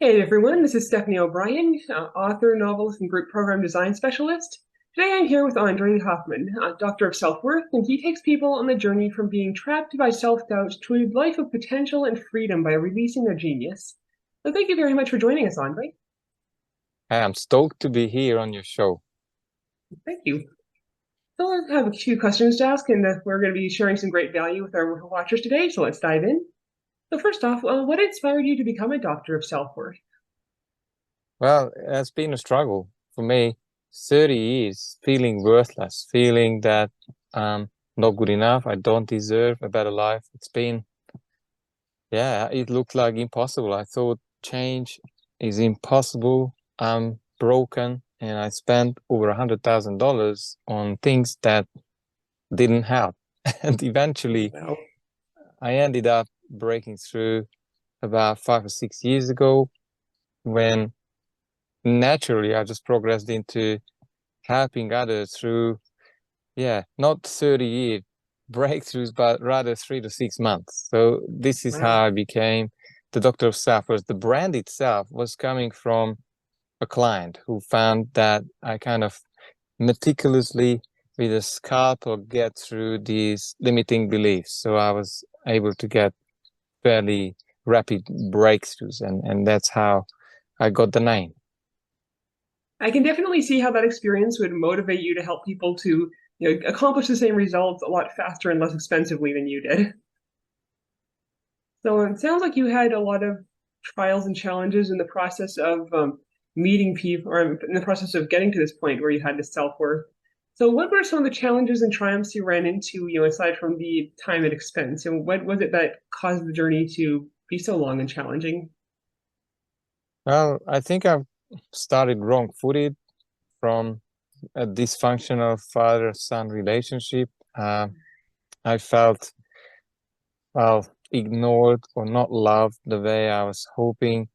Hey everyone, this is Stephanie O'Brien, author, novelist, and group program design specialist. Today I'm here with Endre Hoffmann, Doctor of Self-Worth, and he takes people on the journey from being trapped by self-doubt to a life of potential and freedom by releasing their genius. So thank you very much for joining us, Endre. I'm stoked to be here on your show. Thank you. So I have a few questions to ask, and we're going to be sharing some great value with our watchers today, so let's dive in. So first off, what inspired you to become a Doctor of Self-Worth? Well, it's been a struggle for me. 30 years feeling worthless, feeling that I'm not good enough. I don't deserve a better life. Yeah, it looked like impossible. I thought change is impossible. I'm broken, and I spent over $100,000 on things that didn't help. And eventually, Wow. I ended up breaking through about 5 or 6 years ago when naturally I just progressed into helping others through, yeah, not 30-year breakthroughs, but rather 3 to 6 months. So this is Wow. how I became the Doctor of Self-Worth. The brand itself was coming from a client who found that I kind of meticulously, with a scalpel, get through these limiting beliefs. So I was able to get fairly rapid breakthroughs, and that's how I got the name. I can definitely see how that experience would motivate you to help people to, accomplish the same results a lot faster and less expensively than you did. So it sounds like you had a lot of trials and challenges in the process of meeting people, or in the process of getting to this point where you had to self-worth. So what were some of the challenges and triumphs you ran into, aside from the time and expense? And what was it that caused the journey to be so long and challenging? Well, I think I've started wrong-footed from a dysfunctional father-son relationship. I felt, well, ignored or not loved the way I was hoping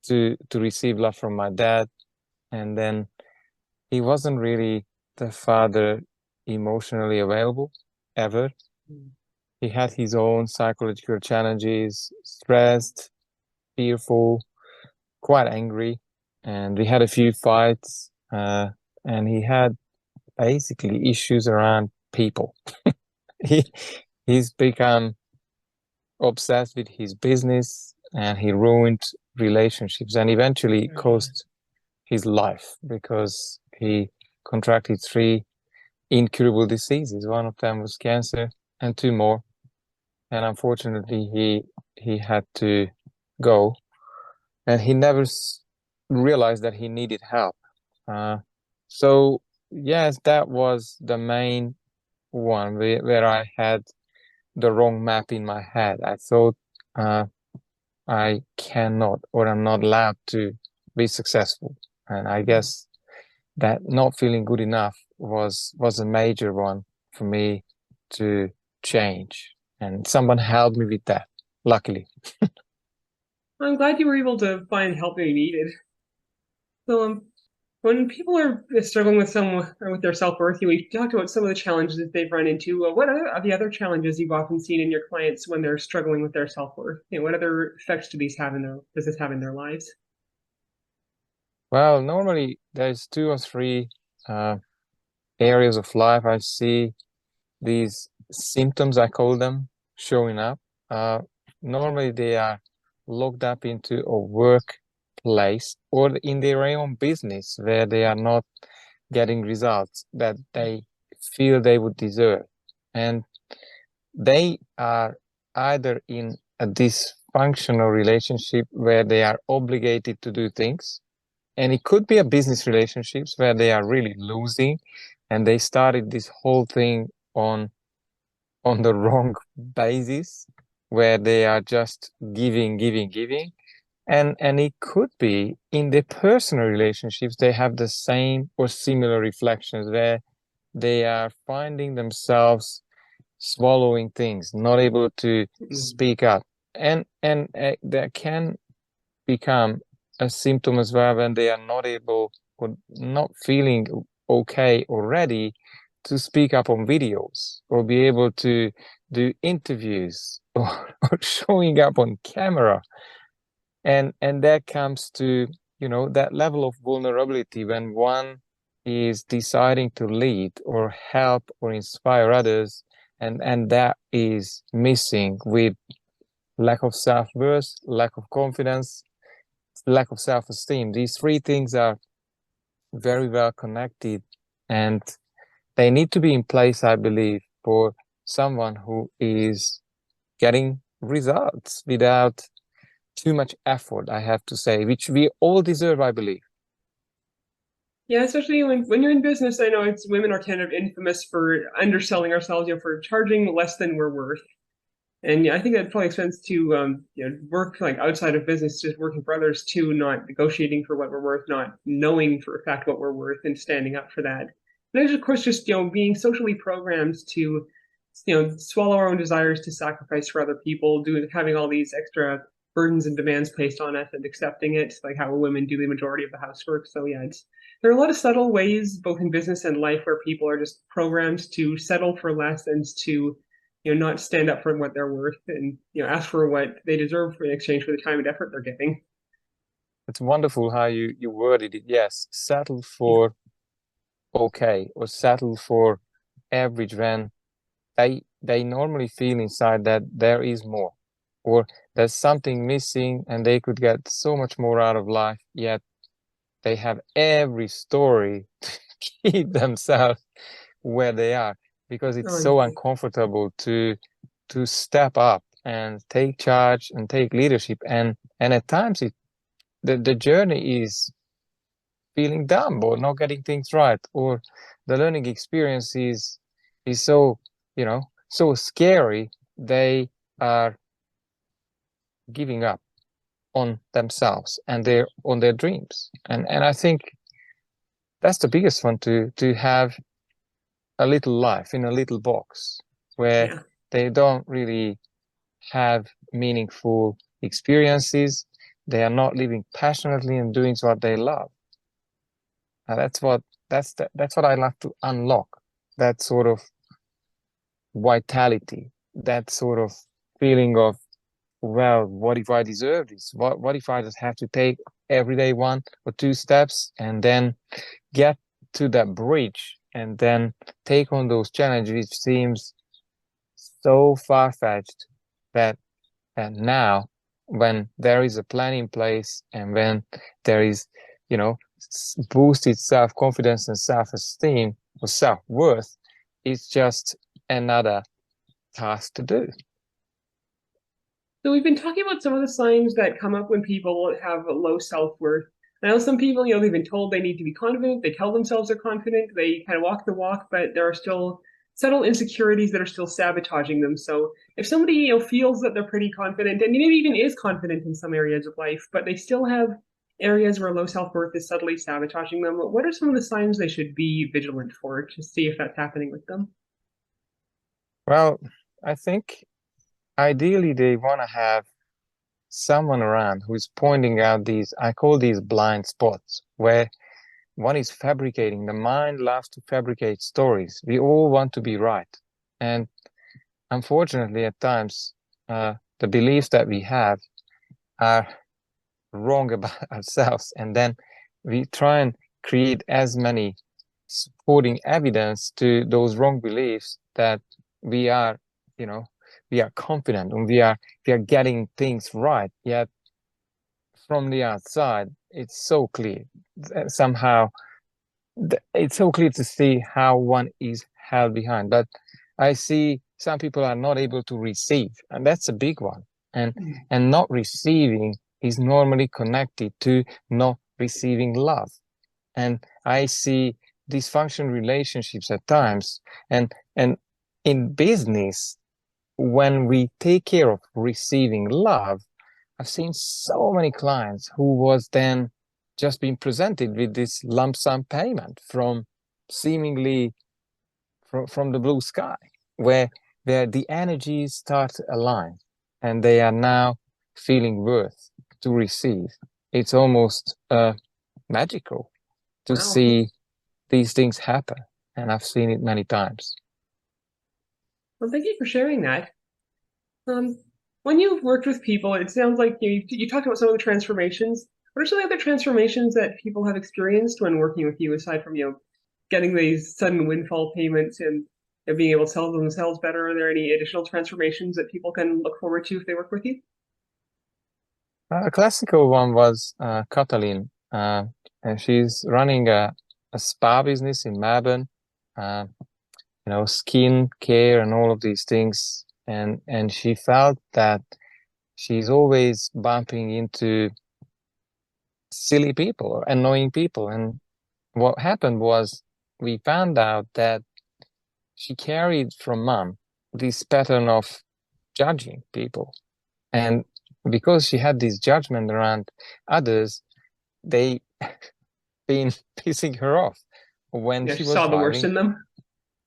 to receive love from my dad. And then he wasn't really the father emotionally available ever. He had his own psychological challenges, stressed, fearful, quite angry, and we had a few fights. And he had basically issues around people. He he's become obsessed with his business, and he ruined relationships and eventually cost his life because he contracted three incurable diseases. One of them was cancer and two more. And unfortunately he had to go, and he never realized that he needed help. So yes, that was the main one where I had the wrong map in my head. I thought uh, I cannot, or I'm not allowed to be successful. And I guess that not feeling good enough was a major one for me to change. And someone helped me with that, luckily. I'm glad you were able to find help that you needed. So, when people are struggling with some or with their self-worth, we talked about some of the challenges that they've run into. What are the other challenges you've often seen in your clients when they're struggling with their self-worth? What other effects does this have in their lives? Well, normally there's two or three uh, areas of life I see these symptoms, I call them, showing up. Uh, Normally they are locked up into a workplace or in their own business where they are not getting results that they feel they would deserve. And they are either in a dysfunctional relationship where they are obligated to do things, and it could be a business relationships where they are really losing, and they started this whole thing on the wrong basis where they are just giving, giving, giving. And it could be in their personal relationships, they have the same or similar reflections where they are finding themselves swallowing things, not able to Mm. speak up. And that can become a symptom as well when they are not able or not feeling okay or ready to speak up on videos or be able to do interviews or showing up on camera. And that comes to, that level of vulnerability when one is deciding to lead or help or inspire others, and that is missing with lack of self-worth, lack of confidence, lack of self-esteem. These three things are very well connected, and they need to be in place, I believe, for someone who is getting results without too much effort, I have to say, which we all deserve, I believe. Yeah, especially when you're in business, I know it's women are kind of infamous for underselling ourselves, for charging less than we're worth. And yeah, I think that probably makes sense to work like outside of business, just working for others too, not negotiating for what we're worth, not knowing for a fact what we're worth, and standing up for that. And there's of course just being socially programmed to swallow our own desires to sacrifice for other people, doing having all these extra burdens and demands placed on us and accepting it, like how women do the majority of the housework. So yeah, there are a lot of subtle ways, both in business and life, where people are just programmed to settle for less and to not stand up for what they're worth and ask for what they deserve in exchange for the time and effort they're giving. It's wonderful how you worded it. Yes, settle Yeah. for okay or settle for average when they normally feel inside that there is more or there's something missing and they could get so much more out of life, yet they have every story to keep themselves where they are because it's Oh, so yeah. uncomfortable to step up and take charge and take leadership, and at times the journey is feeling dumb or not getting things right, or the learning experience is so, so scary, they are giving up on themselves and their dreams. And I think that's the biggest one, to have a little life in a little box where Yeah. they don't really have meaningful experiences. They are not living passionately and doing what they love. And that's what I love to unlock. That sort of vitality, that sort of feeling of, well, what if I deserve this? What if I just have to take every day one or two steps and then get to that bridge and then take on those challenges, which seems so far-fetched that and now when there is a plan in place and when there is, boosted self-confidence and self-esteem or self-worth, it's just another task to do. So we've been talking about some of the signs that come up when people have a low self-worth. I know some people, they've been told they need to be confident. They tell themselves they're confident. They kind of walk the walk, but there are still subtle insecurities that are still sabotaging them. So if somebody, feels that they're pretty confident and maybe even is confident in some areas of life, but they still have areas where low self-worth is subtly sabotaging them, what are some of the signs they should be vigilant for to see if that's happening with them? Well, I think ideally they want to have someone around who's pointing out these, I call these blind spots, where one is fabricating. The mind loves to fabricate stories. We all want to be right. And unfortunately, at times, the beliefs that we have are wrong about ourselves. And then we try and create as many supporting evidence to those wrong beliefs that we are, you know, we are confident and we are getting things right. Yet from the outside, it's so clear. Somehow, it's so clear to see how one is held behind. But I see some people are not able to receive, and that's a big one. And Mm. and not receiving is normally connected to not receiving love. And I see dysfunctional relationships at times. And in business, when we take care of receiving love, I've seen so many clients who was then just being presented with this lump sum payment from seemingly from the blue sky, where the energies start to align and they are now feeling worth to receive. It's almost magical to Wow. see these things happen, and I've seen it many times. Well, thank you for sharing that. Um, when you've worked with people, it sounds like you talked about some of the transformations. What are some of the other transformations that people have experienced when working with you, aside from getting these sudden windfall payments and being able to sell themselves better? Are there any additional transformations that people can look forward to if they work with you? A classical one was Katalin, and she's running a spa business in Melbourne. Uh, skin care and all of these things. And she felt that she's always bumping into silly people or annoying people. And what happened was we found out that she carried from mom this pattern of judging people. And because she had this judgment around others, they been pissing her off when Yeah, she she was saw the worst driving. in them.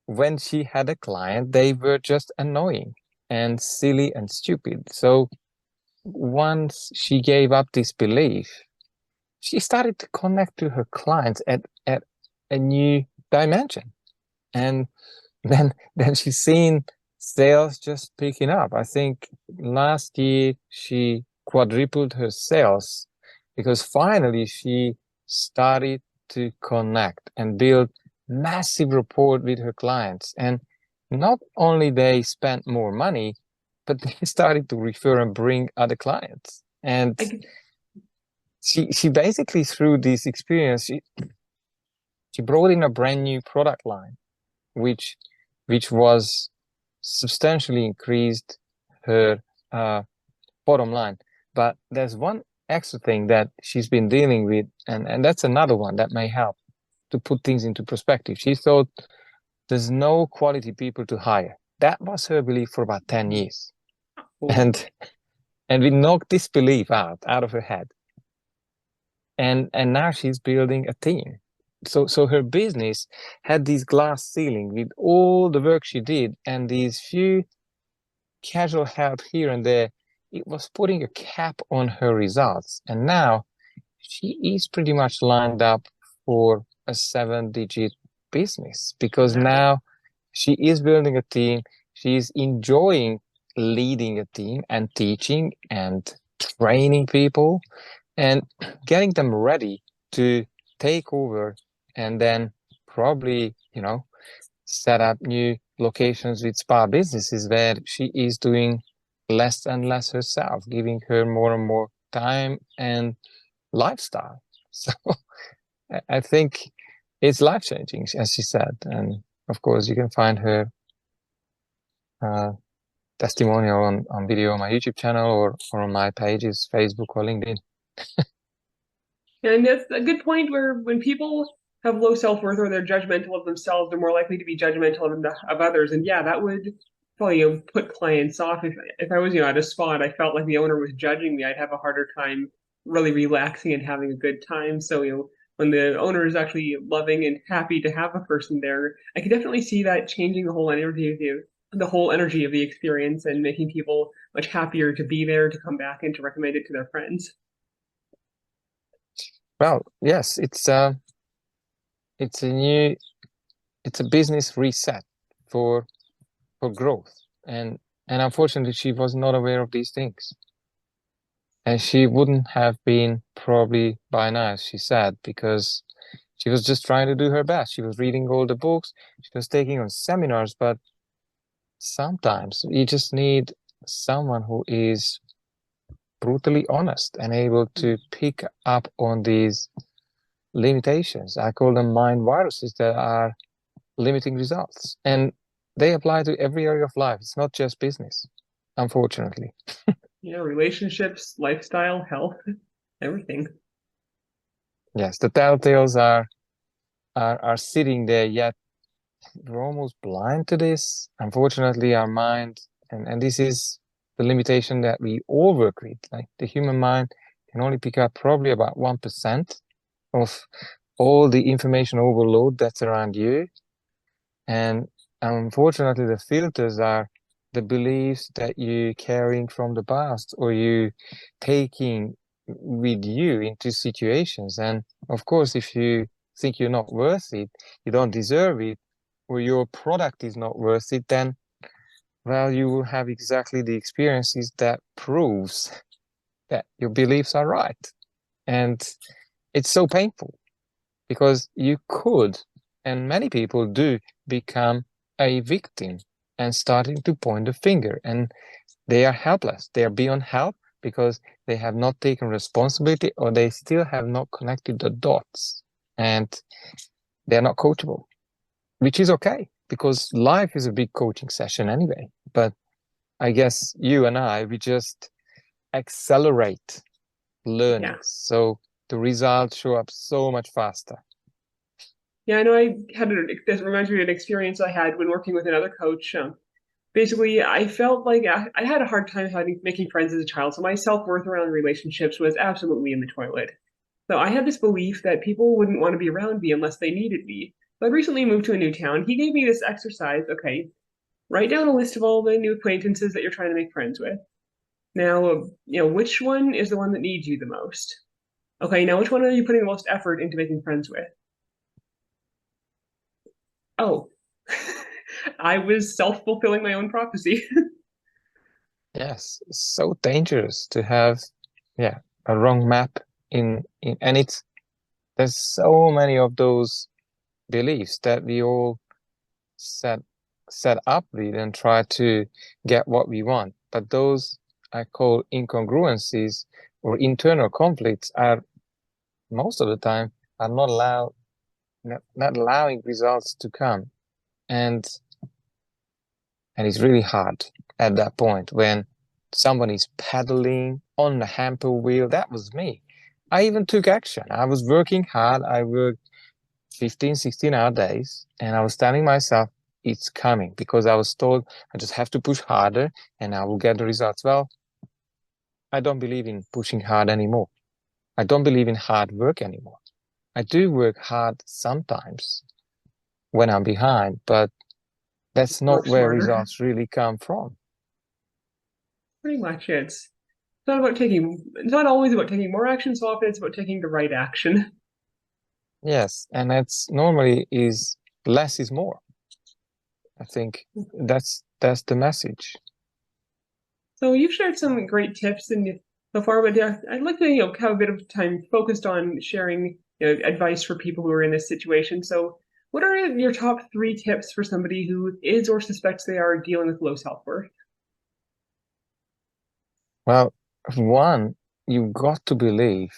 When she had a client, they were just annoying and silly and stupid. So once she gave up this belief, she started to connect to her clients at a new dimension. And then she's seen sales just picking up. I think last year she quadrupled her sales because finally she started to connect and build massive rapport with her clients. And not only they spent more money, but they started to refer and bring other clients. And I, she basically through this experience, she brought in a brand new product line, which was substantially increased her bottom line. But there's one extra thing that she's been dealing with, and that's another one that may help to put things into perspective. She thought there's no quality people to hire. That was her belief for about 10 years. oh, And we knocked this belief out of her head. And now she's building a team. So her business had this glass ceiling with all the work she did and these few casual help here and there. It was putting a cap on her results. And now she is pretty much lined up for a 7-digit business because wow. now she is building a team. She's enjoying leading a team and teaching and training people and getting them ready to take over and then probably, set up new locations with spa businesses where she is doing less and less herself, giving her more and more time and lifestyle. So I think it's life changing, as she said. And of course, you can find her uh, testimonial on video on my YouTube channel or on my pages, Facebook or LinkedIn. And that's a good point where when people have low self-worth or they're judgmental of themselves, they're more likely to be judgmental of others. And yeah, that would probably put clients off. If I was, at a spot, I felt like the owner was judging me, I'd have a harder time really relaxing and having a good time. So, when the owner is actually loving and happy to have a person there, I could definitely see that changing the whole energy of the experience and making people much happier to be there, to come back and to recommend it to their friends. Well, yes, it's a new it's a business reset for growth. And unfortunately she was not aware of these things. And she wouldn't have been probably by now, she said, because she was just trying to do her best. She was reading all the books, she was taking on seminars, but sometimes you just need someone who is brutally honest and able to pick up on these limitations. I call them mind viruses that are limiting results. And they apply to every area of life. It's not just business, unfortunately. Relationships, lifestyle, health, everything. Yes, the telltales are sitting there, yet we're almost blind to this. Unfortunately, our mind, and this is the limitation that we all work with. Like the human mind can only pick up probably about 1% of all the information overload that's around you. And unfortunately, the filters are the beliefs that you're carrying from the past or you taking with you into situations. And of course, if you think you're not worth it, you don't deserve it, or your product is not worth it, then well, you will have exactly the experiences that proves that your beliefs are right. And it's so painful because you could, and many people do, become a victim and starting to point the finger. And they are helpless. They are beyond help because they have not taken responsibility or they still have not connected the dots. And they're not coachable, which is okay because life is a big coaching session anyway. But I guess you and I, we just accelerate learning. Yeah. So the results show up so much faster. Yeah, I know this reminds me of an experience I had when working with another coach. Basically, I felt like I had a hard time making friends as a child, so my self-worth around relationships was absolutely in the toilet. So I had this belief that people wouldn't want to be around me unless they needed me. So I recently moved to a new town. He gave me this exercise. Okay, write down a list of all the new acquaintances that you're trying to make friends with. Now, which one is the one that needs you the most? Okay, now which one are you putting the most effort into making friends with? Oh, I was self-fulfilling my own prophecy. Yes, it's so dangerous to have, yeah, a wrong map and it's there's so many of those beliefs that we all set set up with and try to get what we want. But those I call incongruencies or internal conflicts are most of the time are not allowing results to come. And and it's really hard at that point when someone is pedaling on the hamper wheel. That was me. I even took action. I was working hard. I worked 15, 16-hour days, and I was telling myself, it's coming because I was told I just have to push harder and I will get the results. Well, I don't believe in pushing hard anymore. I don't believe in hard work anymore. I do work hard sometimes when I'm behind, but that's not Work where smarter. results really come from. Pretty much, it's not always about taking more action, so often it's about taking the right action. Yes, and that's normally is less is more. I think that's the message. So you've shared some great tips and so far, but I'd like to, have a bit of time focused on sharing, advice for people who are in this situation. So, what are your top three tips for somebody who is or suspects they are dealing with low self-worth? Well, one, you've got to believe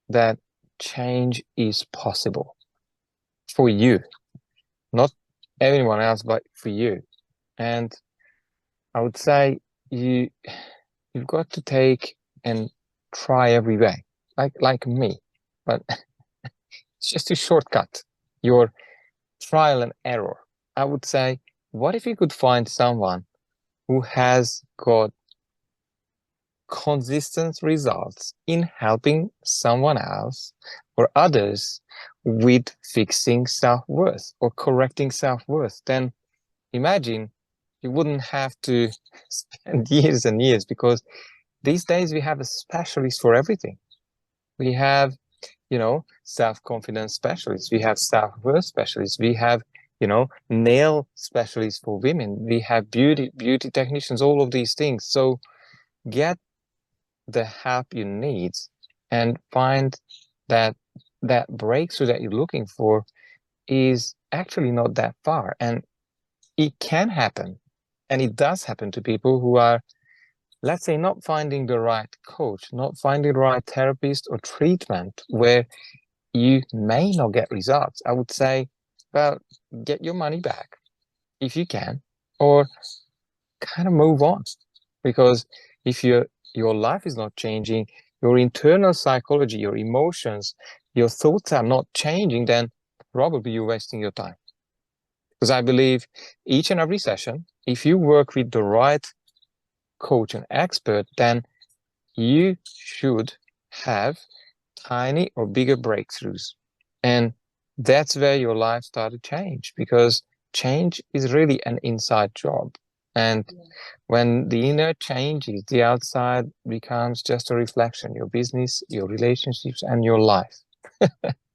that change is possible for you, not everyone else, but for you. And I would say you you've got to take and try every way, like me, but it's just a shortcut. Your trial and error. I would say, what if you could find someone who has got consistent results in helping someone else or others with fixing self-worth or correcting self-worth? Then imagine you wouldn't have to spend years and years because these days we have a specialist for everything. We have, self-confidence specialists. We have self-worth specialists. We have, nail specialists for women. We have beauty technicians, all of these things. So get the help you need and find that that breakthrough that you're looking for is actually not that far. And it can happen. And it does happen to people who are, let's say, not finding the right coach, not finding the right therapist or treatment where you may not get results. I would say, well, get your money back if you can, or kind of move on. Because if your life is not changing, your internal psychology, your emotions, your thoughts are not changing, then probably you're wasting your time. Because I believe each and every session, if you work with the right coach and expert, then you should have tiny or bigger breakthroughs. And that's where your life started to change because change is really an inside job. And when the inner changes, the outside becomes just a reflection, your business, your relationships, and your life.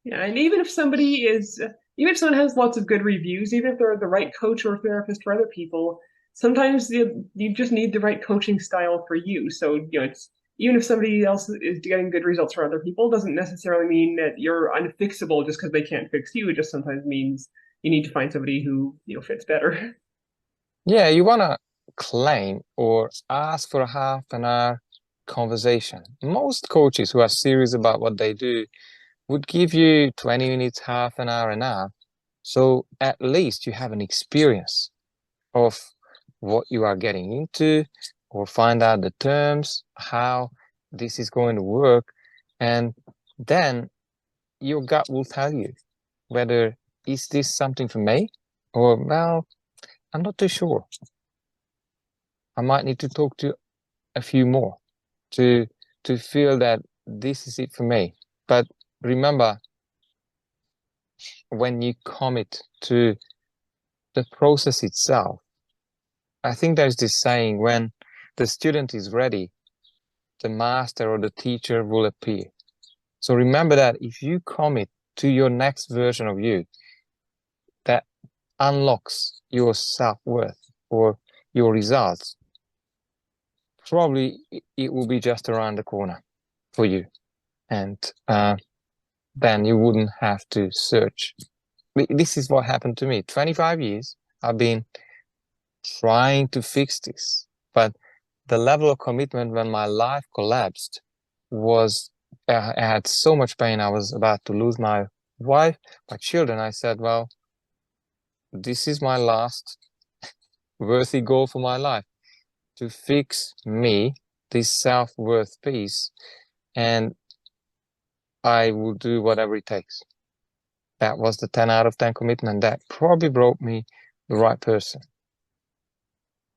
Yeah, and even if someone has lots of good reviews, even if they're the right coach or therapist for other people, sometimes you just need the right coaching style for you. So, it's even if somebody else is getting good results for other people, doesn't necessarily mean that you're unfixable just because they can't fix you. It just sometimes means you need to find somebody who, fits better. Yeah, you want to claim or ask for a half an hour conversation. Most coaches who are serious about what they do would give you 20 minutes, half an hour. So at least you have an experience of what you are getting into, or find out the terms, how this is going to work. And then your gut will tell you whether is this something for me, or, well, I'm not too sure. I might need to talk to a few more to feel that this is it for me. But remember, when you commit to the process itself, I think there's this saying, when the student is ready, the master or the teacher will appear. So remember that if you commit to your next version of you, that unlocks your self-worth or your results, probably it will be just around the corner for you. And then you wouldn't have to search. This is what happened to me. 25 years I've been trying to fix this, but the level of commitment when my life collapsed was, I had so much pain. I was about to lose my wife, my children. I said, well, this is my last worthy goal for my life, to fix me, this self-worth piece, and I will do whatever it takes. That was the 10 out of 10 commitment. That probably brought me the right person,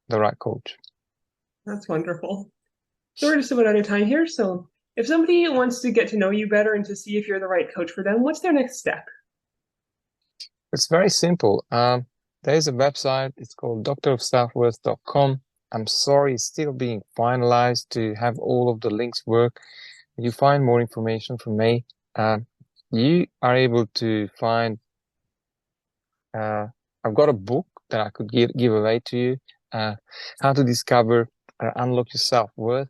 the right coach. That's wonderful. So we're just about out of time here. So if somebody wants to get to know you better and to see if you're the right coach for them, what's their next step? It's very simple. There's a website. It's called doctorofselfworth.com. I'm sorry, it's still being finalized to have all of the links work. You find more information from me. You are able to find, I've got a book that I could give away to you, how to discover, unlock your self-worth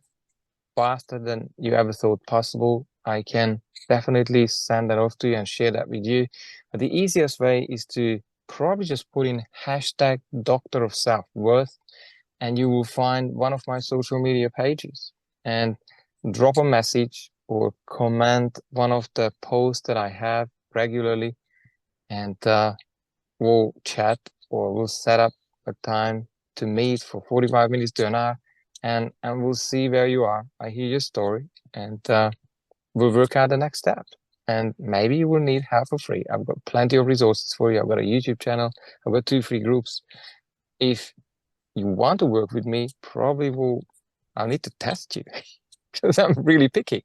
faster than you ever thought possible. I can definitely send that off to you and share that with you. But the easiest way is to probably just put in hashtag Doctor of Self-Worth, and you will find one of my social media pages, and drop a message or comment one of the posts that I have regularly, and we'll chat, or we'll set up a time to meet for 45 minutes to an hour, and we'll see where you are. I hear your story, and we'll work out the next step. And maybe you will need help for free. I've got plenty of resources for you. I've got a YouTube channel. I've got 2 free groups. If you want to work with me, probably I'll need to test you because I'm really picky.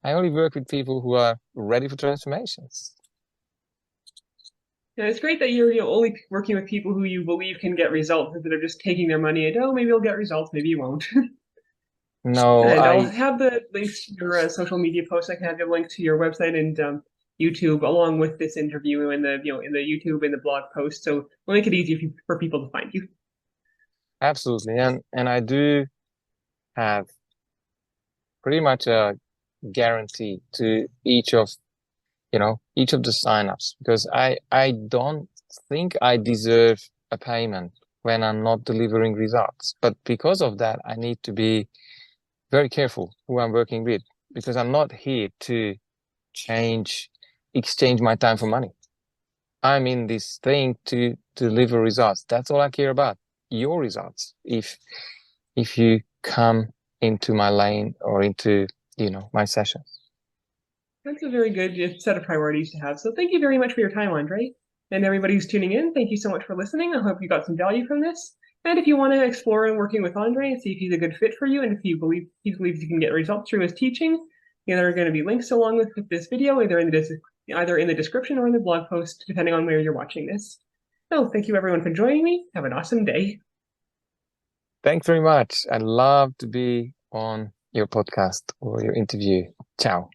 I only work with people who are ready for transformations. Yeah, it's great that you're only working with people who you believe can get results instead of just taking their money and, oh, maybe you'll get results, maybe you won't. No, And I'll have the links to your social media posts. I can have the link to your website and YouTube along with this interview in the in the YouTube and the blog post. So we'll make it easy for people to find you. absolutely. And I do have pretty much a guarantee to each of each of the signups, because I don't think I deserve a payment when I'm not delivering results. But because of that, I need to be very careful who I'm working with, because I'm not here to exchange my time for money. I'm in this thing to deliver results. That's all I care about. Your results. If you come into my lane or into, my sessions. That's a very good set of priorities to have. So thank you very much for your time, Andre. And everybody who's tuning in, thank you so much for listening. I hope you got some value from this. And if you want to explore and working with Andre and see if he's a good fit for you, and if you believe he believes you can get results through his teaching, there are going to be links along with this video, either in the description or in the blog post, depending on where you're watching this. So thank you everyone for joining me. Have an awesome day. Thanks very much. I'd love to be on your podcast or your interview. Ciao.